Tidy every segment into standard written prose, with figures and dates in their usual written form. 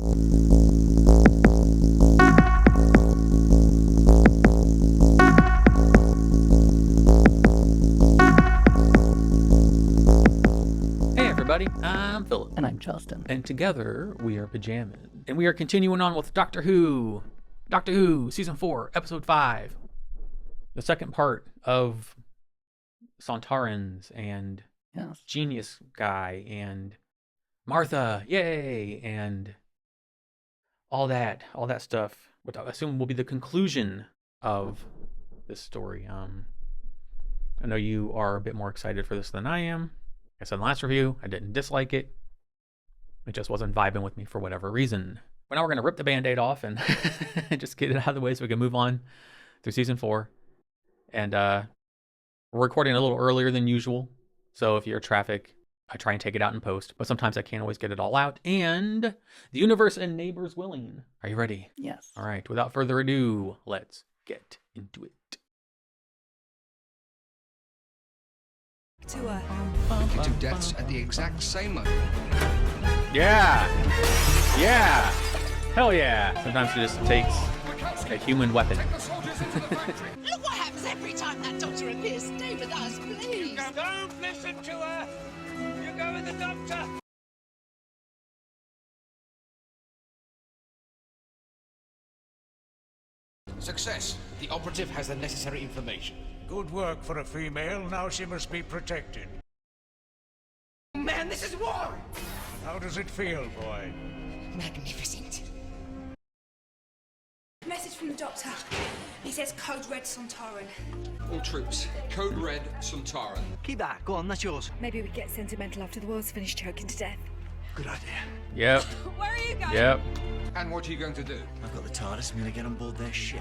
Hey everybody, I'm Philip. And I'm Justin. And together we are Pajamas. And we are continuing on with Doctor Who. Doctor Who, Season 4, Episode 5. The second part of Sontarans and Yes. Genius Guy and Martha, yay, and all that stuff, which I assume will be the conclusion of this story. I know you are a bit more excited for this than I am. Like I said in the last review, I didn't dislike it. It just wasn't vibing with me for whatever reason. But now we're going to rip the Band-Aid off and just get it out of the way so we can move on through Season 4. And we're recording a little earlier than usual. So if you're in traffic, I try and take it out in post. But sometimes I can't always get it all out. And the universe and neighbors willing. Are you ready? Yes. All right. Without further ado, let's get into it. Two deaths at the exact same moment. Yeah! Yeah! Hell yeah! Sometimes it just takes a human weapon. Look what happens every time that doctor appears. Stay with us, please. Don't listen to her. You go with the doctor. Success. The operative has the necessary information. Good work for a female. Now she must be protected. Man, this is war! How does it feel, boy? Magnificent. Message from the doctor. He says code red Sontaran. All troops, code red Sontaran. Keep that. Go on, that's yours. Maybe we get sentimental after the world's finished choking to death. Good idea. Yep. Where are you going? Yep. And what are you going to do? I've got the TARDIS. I'm going to get on board their ship.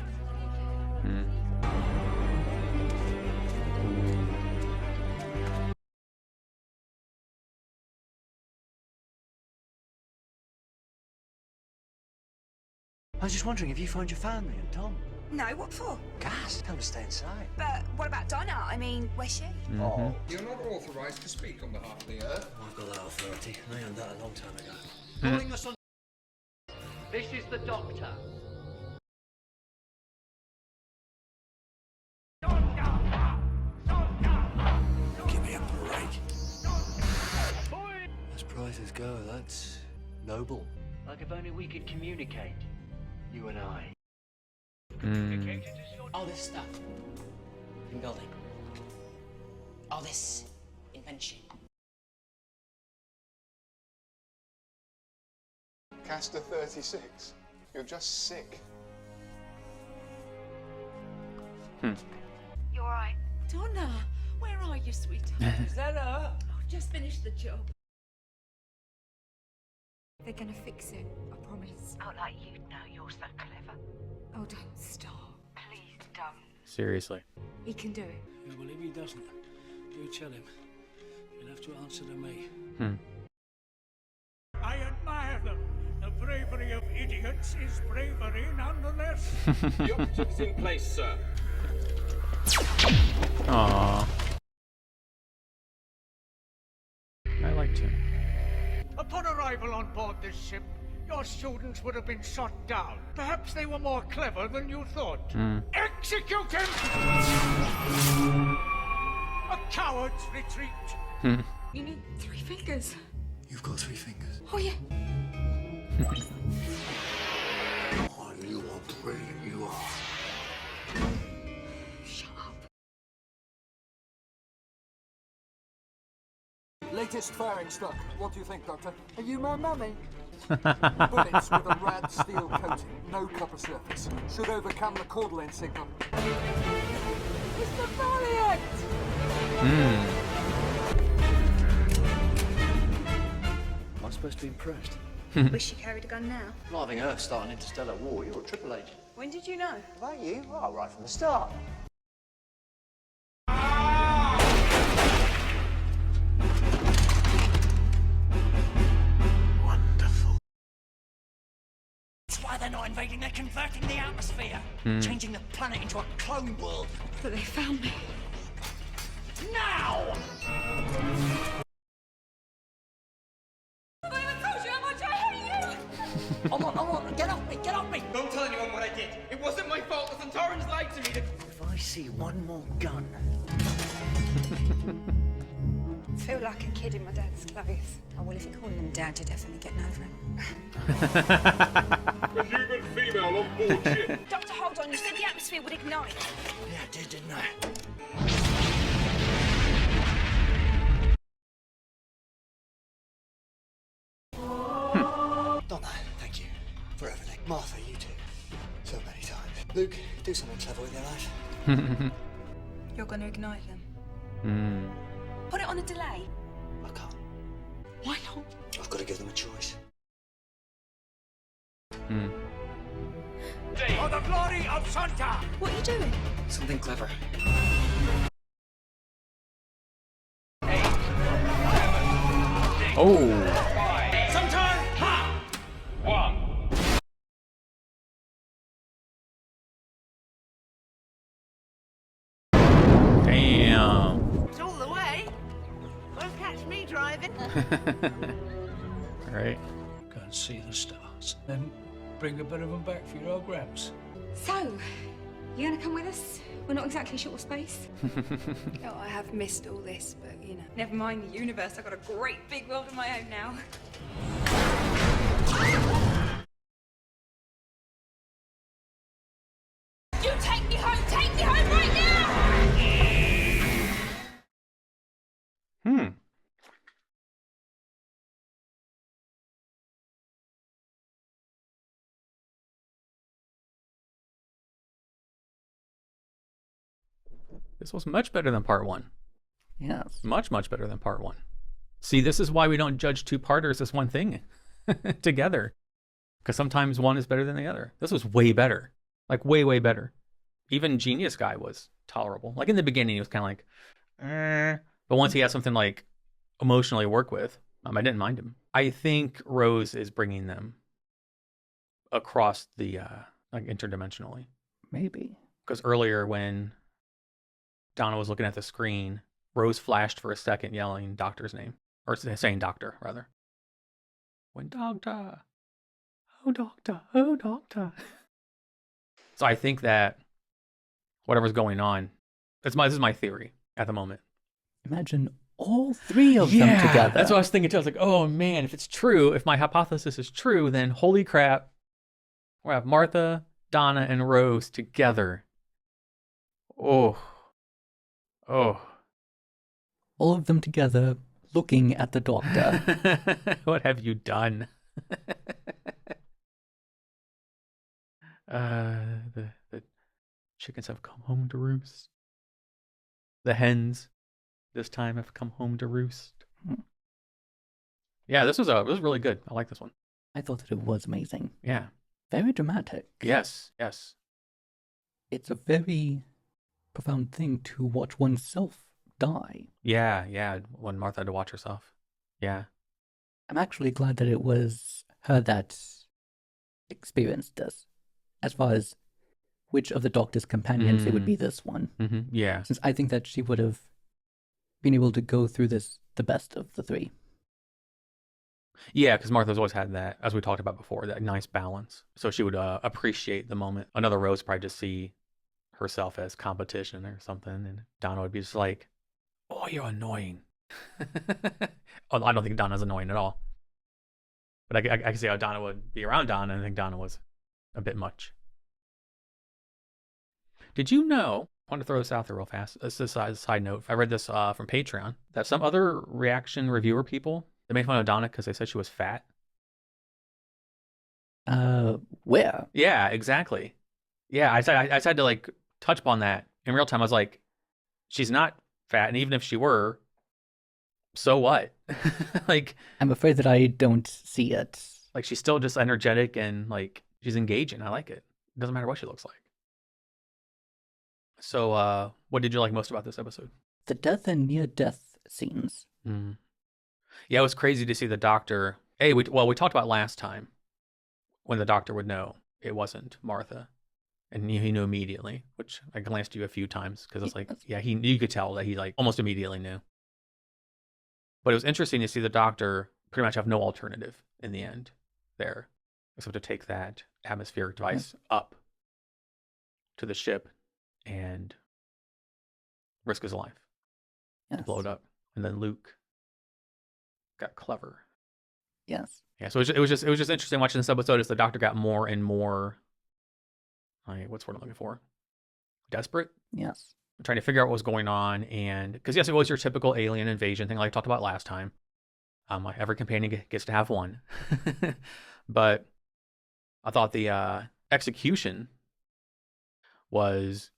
I was just wondering if you found your family and Tom. No, what for? Gas. Tell them to stay inside. But what about Donna? I mean, where's she? Oh, you're not authorized to speak on behalf of the Earth. I've got that authority. I earned that a long time ago. Calling us on. This is the doctor. Give me a break. As prices go, that's noble. Like if only we could communicate. You and I. All this stuff in building. All this invention. Castor 36. You're just sick. You're right. Donna, where are you, sweetheart? Is that her? Oh, just finished the job. They're gonna fix it, I promise. Oh, like you know, you're so clever. Oh, don't stop. Please don't. Seriously. He can do it. Yeah, well, if he doesn't, do tell him. You'll have to answer to me. I admire them. The bravery of idiots is bravery nonetheless. The operative is in place, sir. Aww. I liked him. Upon arrival on board this ship, your students would have been shot down. Perhaps they were more clever than you thought. Execute him! A coward's retreat. You need 3 fingers. You've got 3 fingers. Oh, yeah. Oh, you are brilliant, you are. Shut up. Latest firing stock. What do you think, Doctor? Are you my mummy? Bullets with a rad steel coating, no copper surface. Should overcome the Cordelein signal. Mr. Valiant! Am I supposed to be impressed? Wish you carried a gun now. Not having Earth start an interstellar war, you're a Triple Agent. When did you know? About you? Oh, right from the start. Wonderful. That's why they're not invading. They're converting the atmosphere. Changing the planet into a clone world. But they found me. Now! Have I ever told you how much I hate you? I'm on, get off me, get off me! Don't tell anyone what I did. It wasn't my fault. The Centaurans lied to me. If I see one more gun, I feel like a kid in my dad's clothes. Oh, well, if you're calling him dad, you're definitely getting over him. A human female on board ship. Doctor, hold on. You said the atmosphere would ignite. yeah, I did, didn't I? Donna, thank you for everything. Martha, you too. So many times. Luke, do something clever with your life. You're going to ignite them. Mm. Put it on a delay. I can't. Why not? I've got to give them a choice. Mm. For the glory of Santa! What are you doing? Something clever. Oh. Sometime. Ha! 1. Damn. It's all the way. Won't catch me driving. Right. Go and see the stars. Then bring a bit of them back for your old gramps. So, you going to come with us? We're not exactly short of space. Oh, I have missed all this, but, you know. Never mind the universe. I've got a great big world of my own now. You take me home! Take me home right now! Hmm. This was much better than part 1. Yes. Much, much better than part 1. See, this is why we don't judge two-parters as one thing together. Because sometimes one is better than the other. This was way better. Like, way, way better. Even Genius Guy was tolerable. Like, in the beginning, he was kind of like, But once he had something, like, emotionally to work with, I didn't mind him. I think Rose is bringing them across the, like, interdimensionally. Maybe. Because earlier when Donna was looking at the screen, Rose flashed for a second yelling Doctor's name. Or saying Doctor, rather. When Doctor. Oh, Doctor. Oh, Doctor. So I think that whatever's going on, this is my theory at the moment. Imagine all three of them together. That's what I was thinking too. I was like, oh man, if it's true, if my hypothesis is true, then holy crap, we'll have Martha, Donna, and Rose together. Oh. Oh. All of them together looking at the Doctor. What have you done? The chickens have come home to roost. The hens this time have come home to roost. Yeah, this was really good. I like this one. I thought that it was amazing. Yeah. Very dramatic. Yes, yes. It's a very profound thing to watch oneself die. Yeah, when Martha had to watch herself. Yeah. I'm actually glad that it was her that experienced this. As far as which of the Doctor's companions, it would be this one. Mm-hmm. Yeah. Since I think that she would have been able to go through this the best of the three. Yeah, because Martha's always had that, as we talked about before, that nice balance. So she would appreciate the moment. Another Rose probably just see herself as competition or something, and Donna would be just like, oh, you're annoying. Oh, I don't think Donna's annoying at all. But I can see how Donna would be around Donna, and I think Donna was a bit much. Did you know, I want to throw this out there real fast, this is a side note, I read this from Patreon, that some other reaction reviewer people, they made fun of Donna because they said she was fat. Where? Yeah, exactly. Yeah, I tried to like touch upon that in real time. I was like, she's not fat, and even if she were, so what? Like, I'm afraid that I don't see it. Like, she's still just energetic and like she's engaging. I like it. It doesn't matter what she looks like. So, what did you like most about this episode? The death and near-death scenes. Mm. Yeah, it was crazy to see the Doctor. Hey, we talked about last time when the Doctor would know it wasn't Martha, and he knew immediately. Which I glanced at you a few times because it's like, yeah, you could tell that he like almost immediately knew. But it was interesting to see the Doctor pretty much have no alternative in the end there. except to take that atmospheric device up to the ship and risk his life to blow it up. And then Luke got clever. Yes. Yeah, so it was just interesting watching this episode as the Doctor got more and more, what's the word I'm looking for? Desperate? Yes. Trying to figure out what was going on, and because yes, it was your typical alien invasion thing, like I talked about last time. Like every companion gets to have one, but I thought the execution was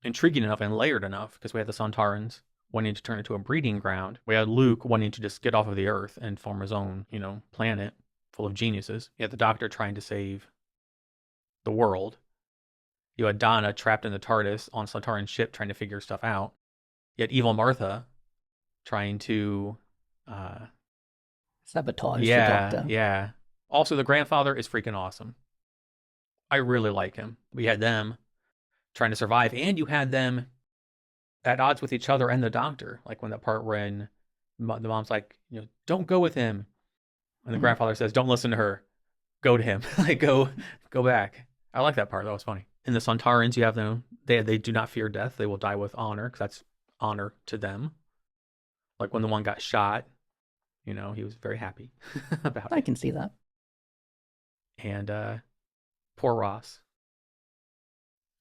intriguing enough and layered enough because we had the Sontarans wanting to turn it into a breeding ground. We had Luke wanting to just get off of the Earth and form his own, planet full of geniuses. You had the Doctor trying to save the world. You had Donna trapped in the TARDIS on Sontaran ship trying to figure stuff out. You had evil Martha trying to sabotage the Doctor. Yeah. Also, the grandfather is freaking awesome. I really like him. We had them trying to survive, and you had them at odds with each other and the Doctor. Like when that part when the mom's like, don't go with him. And the grandfather says, don't listen to her. Go to him. Like, go back. I like that part. That was funny. In the Sontarans, you have them. They do not fear death. They will die with honor because that's honor to them. Like when the one got shot, he was very happy about it. I can see that. And poor Ross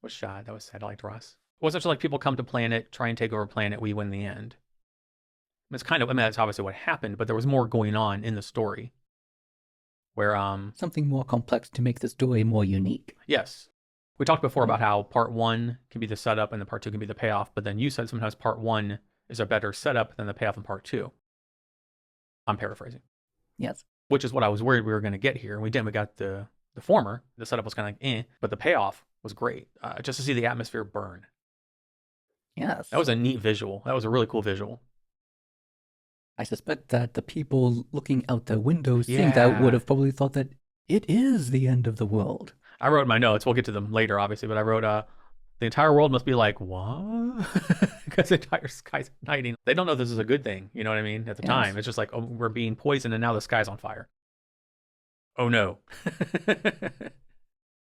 was shot. That was sad. I liked Ross. It wasn't just like people come to planet, try and take over planet, we win the end. It's that's obviously what happened, but there was more going on in the story. Where something more complex to make the story more unique. Yes. We talked before about how part 1 can be the setup and the part 2 can be the payoff, but then you said sometimes part 1 is a better setup than the payoff in part 2. I'm paraphrasing. Yes. Which is what I was worried we were going to get here, and we didn't. We got the former. The setup was kind of like but the payoff was great. Just to see the atmosphere burn. Yes. That was a neat visual. That was a really cool visual. I suspect that the people looking out their windows seeing that would have probably thought that it is the end of the world. I wrote in my notes, we'll get to them later, obviously, but I wrote, the entire world must be like, what? Because the entire sky's igniting. They don't know this is a good thing, you know what I mean? At the time, it's just like, oh, we're being poisoned and now the sky's on fire. Oh no.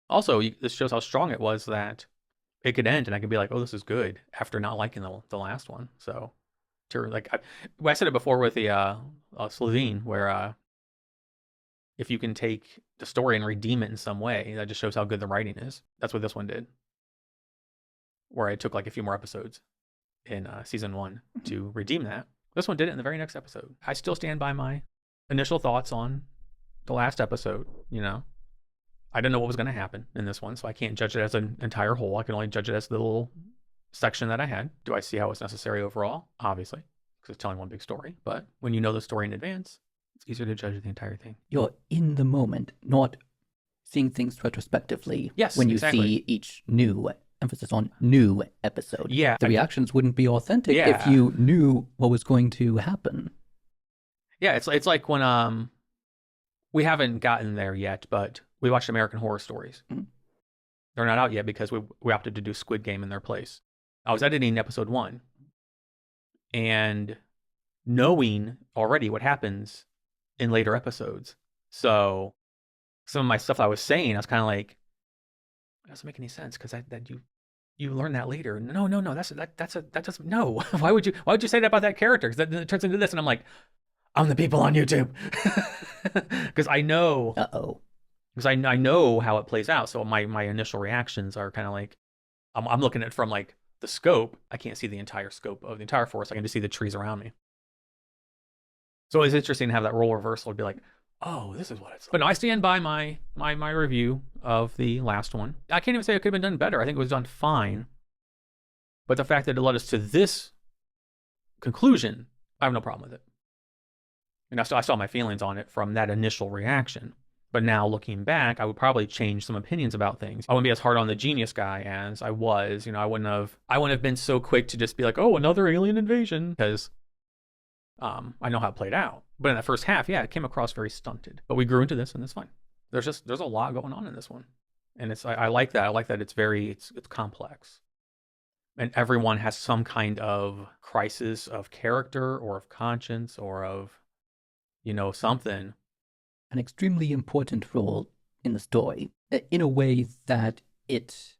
Also, this shows how strong it was that it could end and I could be like, oh, this is good after not liking the last one. So, I said it before with the Slovene, where if you can take the story and redeem it in some way, that just shows how good the writing is. That's what this one did. Where I took like a few more episodes in season 1 to redeem that. This one did it in the very next episode. I still stand by my initial thoughts on the last episode, I didn't know what was going to happen in this one, so I can't judge it as an entire whole. I can only judge it as the little section that I had. Do I see how it's necessary overall? Obviously, because it's telling one big story. But when you know the story in advance, it's easier to judge the entire thing. You're in the moment, not seeing things retrospectively. Yes, when you exactly. see each new emphasis on new episode. Yeah. The reactions wouldn't be authentic if you knew what was going to happen. Yeah, it's like when we haven't gotten there yet, but we watched American Horror Stories. Mm-hmm. They're not out yet because we opted to do Squid Game in their place. I was editing episode 1 and knowing already what happens in later episodes. So some of my stuff I was saying, I was kind of like, that doesn't make any sense because that you learn that later. No, that doesn't. No, why would you say that about that character? Because then it turns into this, and I'm like, I'm the people on YouTube because I know. Because I know how it plays out. So my initial reactions are kind of like, I'm looking at it from like the scope. I can't see the entire scope of the entire forest. I can just see the trees around me. So it's interesting to have that role reversal to be like, oh, this is what it's like. But no, I stand by my review of the last one. I can't even say it could have been done better. I think it was done fine. But the fact that it led us to this conclusion, I have no problem with it. And I saw my feelings on it from that initial reaction. But now looking back, I would probably change some opinions about things. I wouldn't be as hard on the genius guy as I was. I wouldn't have been so quick to just be like, oh, another alien invasion. Because I know how it played out. But in that first half, yeah, it came across very stunted. But we grew into this and it's fine. There's a lot going on in this one. And I like that. I like that it's complex. And everyone has some kind of crisis of character or of conscience or of, something an extremely important role in the story, in a way that it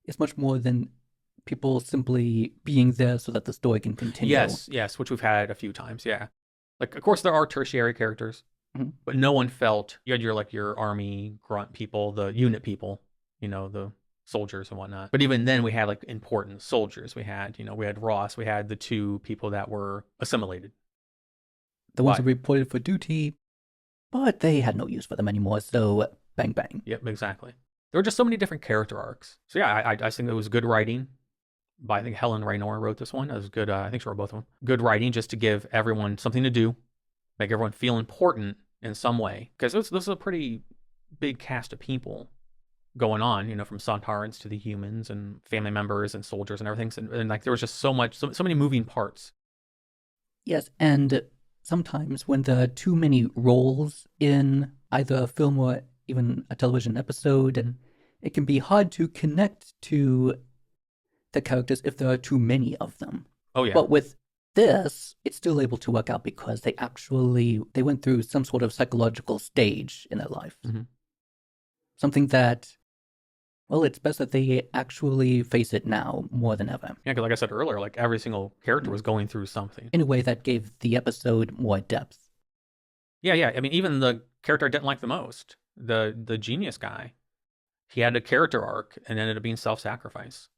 is much more than people simply being there so that the story can continue. Yes, which we've had a few times, yeah. Like, of course, there are tertiary characters, Mhm. but no one felt, you had your army grunt people, the unit people, the soldiers and whatnot. But even then, we had, like, important soldiers. We had Ross, we had the two people that were assimilated. The ones who reported for duty, but they had no use for them anymore, so bang bang. Yep, exactly. There were just so many different character arcs. So yeah, I think it was good writing. I think Helen Raynor wrote this one. It was good. I think she wrote both of them. Good writing just to give everyone something to do, make everyone feel important in some way. Because this is a pretty big cast of people going on, from Sontarans to the humans and family members and soldiers and everything. And like there was just so many moving parts. Yes, and sometimes when there are too many roles in either a film or even a television episode, it can be hard to connect to the characters if there are too many of them. Oh, yeah. But with this, it's still able to work out because they went through some sort of psychological stage in their life. Mm-hmm. Something that, well, it's best that they actually face it now more than ever. Yeah, because like I said earlier, like every single character was going through something. In a way that gave the episode more depth. Yeah. I mean, even the character I didn't like the most, the genius guy, he had a character arc and ended up being self-sacrifice.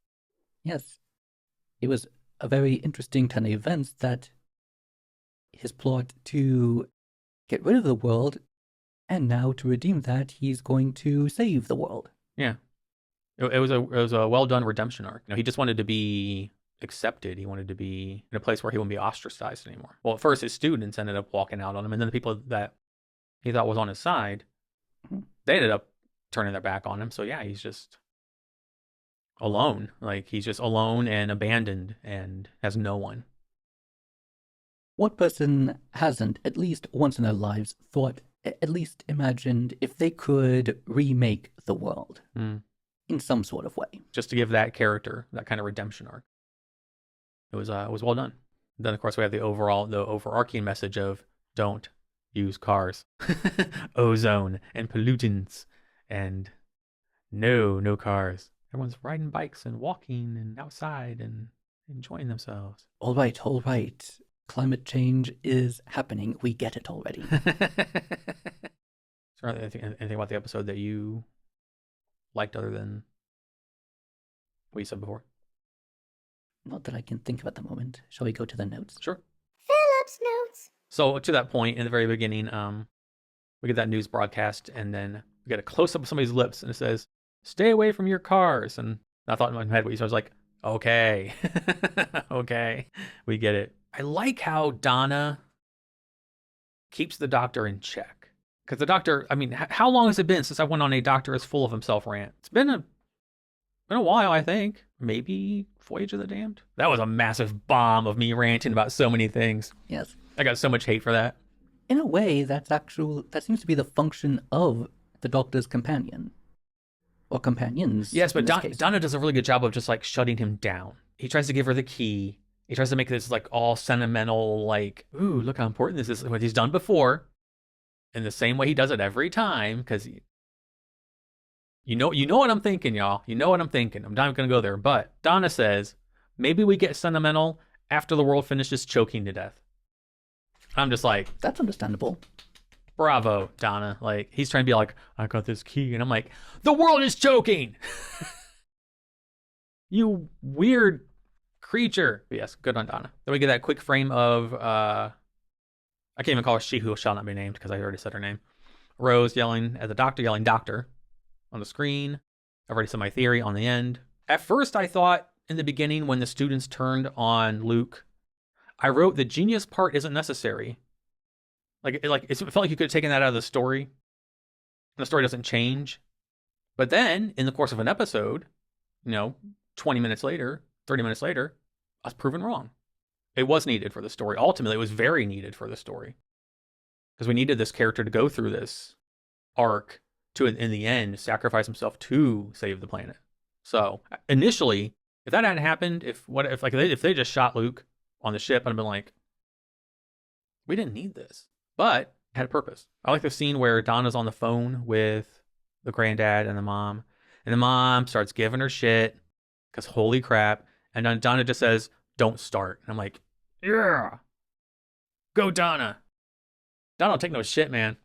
Yes. It was a very interesting turn of events that his plot to get rid of the world, and now to redeem that, he's going to save the world. Yeah. It was a well-done redemption arc. He just wanted to be accepted. He wanted to be in a place where he wouldn't be ostracized anymore. Well, at first his students ended up walking out on him, and then the people that he thought was on his side, they ended up turning their back on him. So yeah, he's just alone. Like, he's just alone and abandoned and has no one. What person hasn't, at least once in their lives, at least imagined if they could remake the world in some sort of way? Just to give that character that kind of redemption arc. It was well done. Then, of course, we have the overarching message of don't use cars. Ozone and pollutants and no cars. Everyone's riding bikes and walking and outside and enjoying themselves. All right. Climate change is happening. We get it already. Is there anything about the episode that you liked other than what you said before? Not that I can think of at the moment. Shall we go to the notes? Sure. Philip's notes. So to that point, in the very beginning, we get that news broadcast, and then we get a close-up of somebody's lips, and it says, "Stay away from your cars." And I thought in my head, so I was like, okay. Okay, we get it. I like how Donna keeps the doctor in check. Because the doctor, I mean, how long has it been since I went on a Doctor is Full of Himself rant? It's been a while, I think. Maybe Voyage of the Damned? That was a massive bomb of me ranting about so many things. Yes. I got so much hate for that. In a way, that seems to be the function of the Doctor's companion. Or companions. Yes, but Donna does a really good job of just like shutting him down. He tries to give her the key. He tries to make this like all sentimental, like, ooh, look how important this is. What he's done before. In the same way he does it every time, because you know what I'm thinking, y'all. You know what I'm thinking. I'm not going to go there. But Donna says, maybe we get sentimental after the world finishes choking to death. I'm just like, that's understandable. Bravo, Donna. Like, he's trying to be like, I got this key. And I'm like, the world is choking. You weird creature. But yes, good on Donna. Then we get that quick frame of, I can't even call her she who shall not be named because I already said her name. Rose yelling at the doctor, yelling doctor on the screen. I've already said my theory on the end. At first, I thought in the beginning when the students turned on Luke, I wrote the genius part isn't necessary. It felt like you could have taken that out of the story. The story doesn't change. But then, in the course of an episode, 20 minutes later, 30 minutes later, I was proven wrong. It was needed for the story. Ultimately, it was very needed for the story. Because we needed this character to go through this arc to, in the end, sacrifice himself to save the planet. So, initially, if that hadn't happened, if they just shot Luke on the ship, I'd have been like, we didn't need this. But had a purpose. I like the scene where Donna's on the phone with the granddad and the mom starts giving her shit because holy crap. And then Donna just says, "Don't start." And I'm like, yeah, go Donna. Donna don't take no shit, man.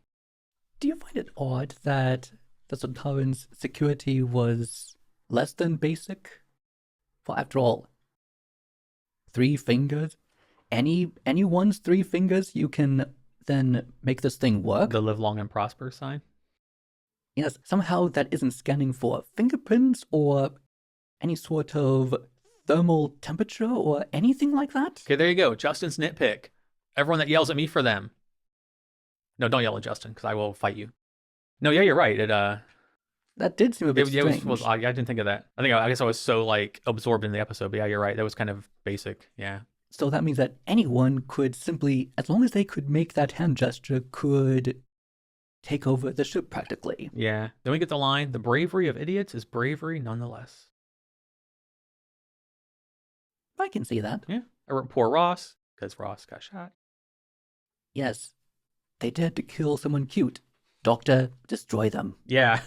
Do you find it odd that the Sontarans' security was less than basic? For after all, 3 fingers? Anyone's 3 fingers, you can then make this thing work? The live long and prosper sign? Yes, somehow that isn't scanning for fingerprints or any sort of thermal temperature or anything like that? Okay, there you go. Justin's nitpick. Everyone that yells at me for them. No, don't yell at Justin, because I will fight you. No, yeah, you're right. That did seem a bit strange. I didn't think of that. I guess I was so like absorbed in the episode, but yeah, you're right. That was kind of basic, yeah. So that means that anyone could simply, as long as they could make that hand gesture, could take over the ship practically. Yeah. Then we get the line, "The bravery of idiots is bravery nonetheless." I can see that. Yeah. Or poor Ross, because Ross got shot. Yes. They dared to kill someone cute. Doctor, destroy them. Yeah,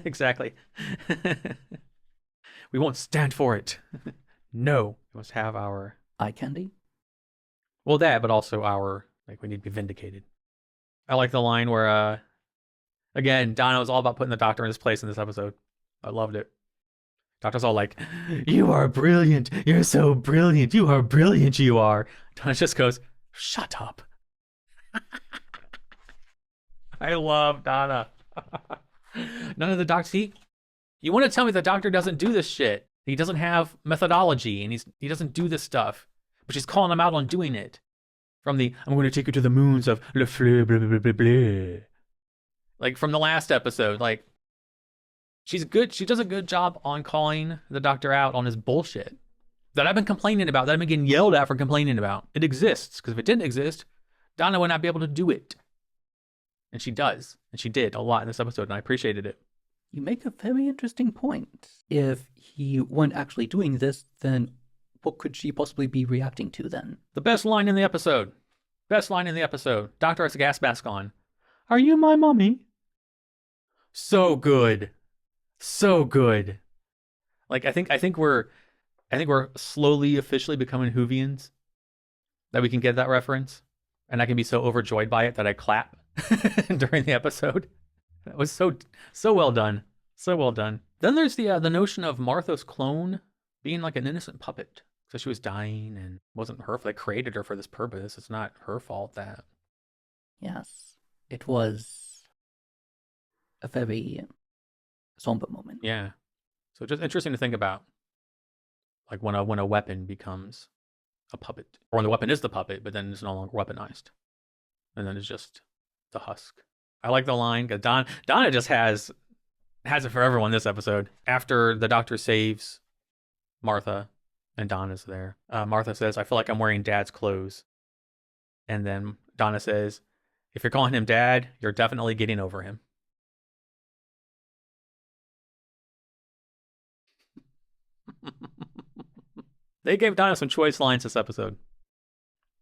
exactly. We won't stand for it. No. We must have our... eye candy? Well, that, but also our... like, we need to be vindicated. I like the line where, again, Donna was all about putting the Doctor in his place in this episode. I loved it. Doctor's all like, "You are brilliant. You're so brilliant. You are brilliant, you are." Donna just goes, "Shut up." I love Donna. None of the Doctor... See, you want to tell me the Doctor doesn't do this shit. He doesn't have methodology, and he doesn't do this stuff. But she's calling him out on doing it. From the, "I'm going to take you to the moons of Le Fleur, blah, blah, blah, blah." Like, from the last episode, like, she's good. She does a good job on calling the Doctor out on his bullshit that I've been complaining about, that I've been getting yelled at for complaining about. It exists, because if it didn't exist, Donna would not be able to do it. And she does. And she did a lot in this episode, and I appreciated it. You make a very interesting point. If he weren't actually doing this, then what could she possibly be reacting to then? The best line in the episode. Best line in the episode. Doctor has a gas mask on. "Are you my mommy?" So good. So good. Like, I think we're slowly officially becoming Whovians. That we can get that reference. And I can be so overjoyed by it that I clap during the episode. That was so well done. So well done. Then there's the notion of Martha's clone being like an innocent puppet. So she was dying and it wasn't her. They created her for this purpose. It's not her fault that. Yes. It was a very somber moment. Yeah. So just interesting to think about. Like when a weapon becomes a puppet. Or when the weapon is the puppet, but then it's no longer weaponized. And then it's just the husk. I like the line, because Donna just has it for everyone this episode. After the Doctor saves Martha and Donna's there, Martha says, "I feel like I'm wearing Dad's clothes." And then Donna says, "If you're calling him Dad, you're definitely getting over him." They gave Donna some choice lines this episode.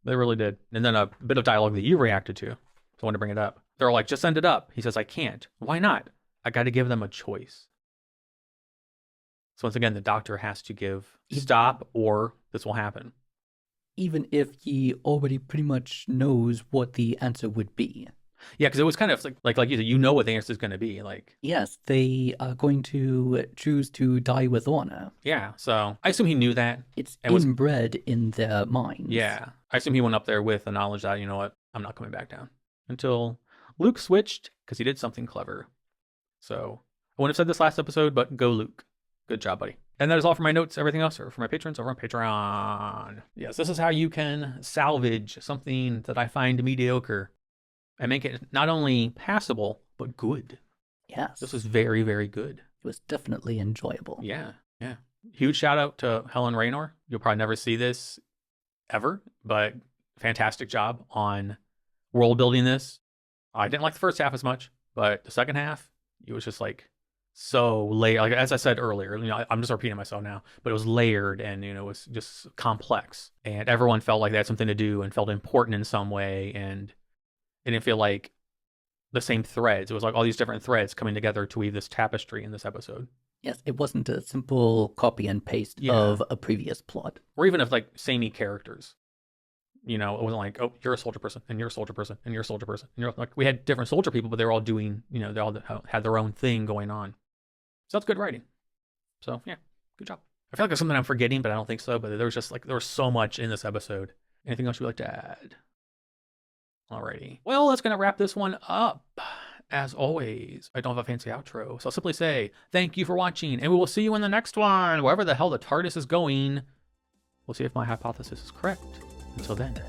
They really did. And then a bit of dialogue that you reacted to. So I wanted to bring it up. They're like, "Just send it up." He says, "I can't." "Why not?" "I got to give them a choice." So once again, the Doctor has to give stop or this will happen. Even if he already pretty much knows what the answer would be. Yeah, because it was kind of like you said, you know what the answer is going to be. Like, yes, they are going to choose to die with honor. Yeah, so I assume he knew that. It's inbred in their minds. Yeah, I assume he went up there with the knowledge that, you know what, I'm not coming back down. Until Luke switched, because he did something clever. So I wouldn't have said this last episode, but go Luke. Good job, buddy. And that is all for my notes. Everything else are for my patrons over on Patreon. Yes, this is how you can salvage something that I find mediocre and make it not only passable, but good. Yes. This was very, very good. It was definitely enjoyable. Yeah, yeah. Huge shout out to Helen Raynor. You'll probably never see this ever, but fantastic job on world building this. I didn't like the first half as much, but the second half, it was just like so layered. Like, as I said earlier, you know, I'm just repeating myself now, but it was layered and, you know, it was just complex. And everyone felt like they had something to do and felt important in some way. And it didn't feel like the same threads. It was like all these different threads coming together to weave this tapestry in this episode. Yes, it wasn't a simple copy and paste of a previous plot. Or even of like samey characters. You know, it wasn't like, oh, you're a soldier person, and you're a soldier person, and you're a soldier person. And you're like, we had different soldier people, but they were all doing, you know, they all had their own thing going on. So that's good writing. So yeah, good job. I feel like there's something I'm forgetting, but I don't think so. But there was just like, there was so much in this episode. Anything else you'd like to add? Alrighty. Well, that's going to wrap this one up. As always, I don't have a fancy outro, so I'll simply say thank you for watching, and we will see you in the next one, wherever the hell the TARDIS is going. We'll see if my hypothesis is correct. Until then.